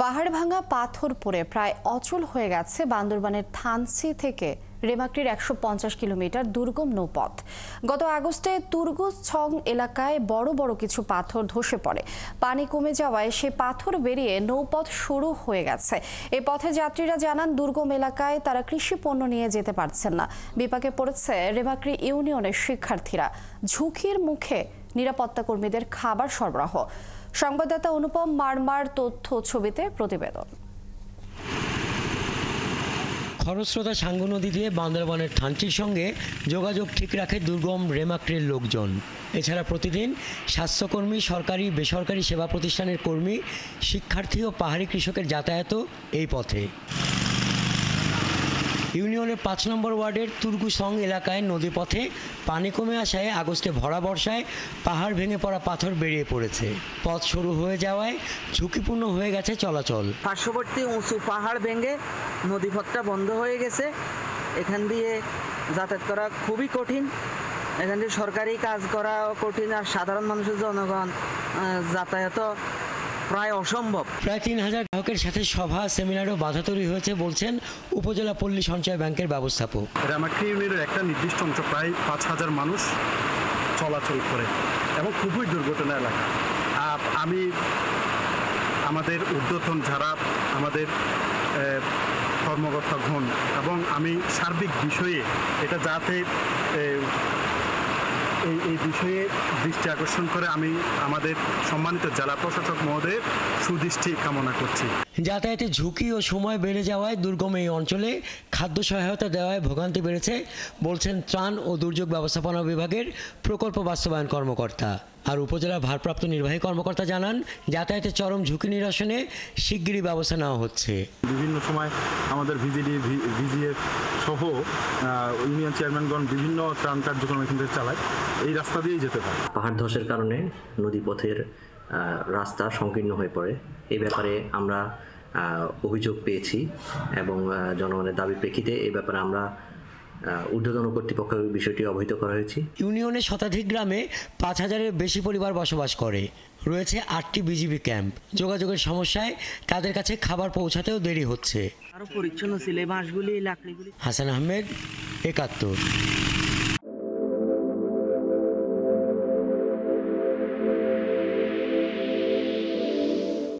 পাহাড় ভাঙা পাথর পড়ে প্রায় অচল হয়ে গেছে বান্দরবানের থানচি থেকে রেমাক্রির ১৫০ কিলোমিটার দুর্গম নৌপথ। গত আগস্টে তুর্গুস ছং এলাকায় বড় বড় কিছু পাথর ধসে পড়ে। পানি কমে যাওয়ায় সে পাথর বেরিয়ে নৌপথ শুরু হয়ে গেছে। এই পথে যাত্রীরা জানান, দুর্গম এলাকায় তারা কৃষি পণ্য নিয়ে যেতে পারছেন না। বিপাকে পড়েছে রেমাক্রি ইউনিয়নের শিক্ষার্থীরা। ঝুঁকির মুখে নিরাপত্তা কর্মীদের খাবার সরবরাহ। সংবাদদাতা অনুপম মারমার তথ্য ছবিতে প্রতিবেদন। খরস্রোতা সাঙ্গু নদী দিয়ে বান্দরবানের থানচির সঙ্গে যোগাযোগ ঠিক রাখে দুর্গম রেমাক্রির লোকজন। এছাড়া প্রতিদিন স্বাস্থ্যকর্মী, সরকারি বেসরকারি সেবা প্রতিষ্ঠানের কর্মী, শিক্ষার্থী ও পাহাড়ি কৃষকের যাতায়াতও এই পথে। ইউনিয়নের ৫ নম্বর ওয়ার্ডের তুর্গুসং এলাকায় নদীপথে পানি কমে আসায় আগস্টে ভরা বর্ষায় পাহাড় ভেঙে পড়া পাথর বেরিয়ে পড়েছে। পথ শুরু হয়ে যাওয়ায় ঝুঁকিপূর্ণ হয়ে গেছে চলাচল। পার্শ্ববর্তী উঁচু পাহাড় ভেঙে নদীপথটা বন্ধ হয়ে গেছে। এখান দিয়ে যাতায়াত করা খুবই কঠিন। এখান দিয়ে সরকারি কাজ করা কঠিন, আর সাধারণ মানুষের জনগণ যাতায়াত প্রায় অসম্ভব। প্রায় ৩,০০০ গ্রাহকের সাথে সভা, সেমিনারও বাধা তৈরি হয়েছে বলছেন উপজেলা পল্লী সঞ্চয় ব্যাংকের ব্যবস্থাপক। রেমাক্রি ইউনিয়নের একটা নির্দিষ্ট অংশ প্রায় ৫,০০০ মানুষ চলাচল করে এবং খুবই দুর্ঘটনা এলাকা। আমি আমাদের ঊর্ধ্বতন যারা আমাদের কর্মকর্তাগণ এবং আমি সার্বিক বিষয়ে এটা যাতে এই বিষয়ে দৃষ্টি আকর্ষণ করে আমি আমাদের সম্মানিত জেলা প্রশাসক মহোদয়ের সুদৃষ্টি কামনা করছি। যাতায়াতে ঝুঁকি ও সময় বেড়ে যাওয়ায় দুর্গম এই অঞ্চলে খাদ্য সহায়তা দেওয়ায় ভোগান্তি বেড়েছে বলছেন ত্রাণ ও দুর্যোগ ব্যবস্থাপনা বিভাগের প্রকল্প বাস্তবায়ন কর্মকর্তা। আর উপজেলার ভারপ্রাপ্ত নির্বাহী কর্মকর্তা জানান, যাতায়াতের চরম ঝুঁকি নিরসনে শিগগিরই ব্যবস্থা নেওয়া হচ্ছে। বিভিন্ন সময় আমাদের ভিজিডি, ভিজিএফ সহ ইউনিয়ন চেয়ারম্যানগণ বিভিন্ন ত্রাণ কার্যক্রম এখান থেকে চালায়। এই রাস্তা দিয়েই যেতে পারে। পাহাড় ধসের কারণে নদীপথের রাস্তা সংকীর্ণ হয়ে পড়ে। এই ব্যাপারে আমরা অভিযোগ পেয়েছি এবং জনগণের দাবির প্রেক্ষিতে এই ব্যাপারে আমরা ঊর্ধ্বতন কর্তৃপক্ষের বিষয়টি অবহিত করা হয়েছে। ইউনিয়নের শতাধিক গ্রামে ৫,০০০-এর বেশি পরিবার বসবাস করে। রয়েছে ৮টি বিজিবি ক্যাম্প। যোগাযোগের সমস্যায় তাদের কাছে খাবার পৌঁছাতেও দেরি হচ্ছে। আরো পরিচ্ছন্ন ছিল এই বাঁশগুলি, লাকড়িগুলি। হাসান আহমেদ, ৭১।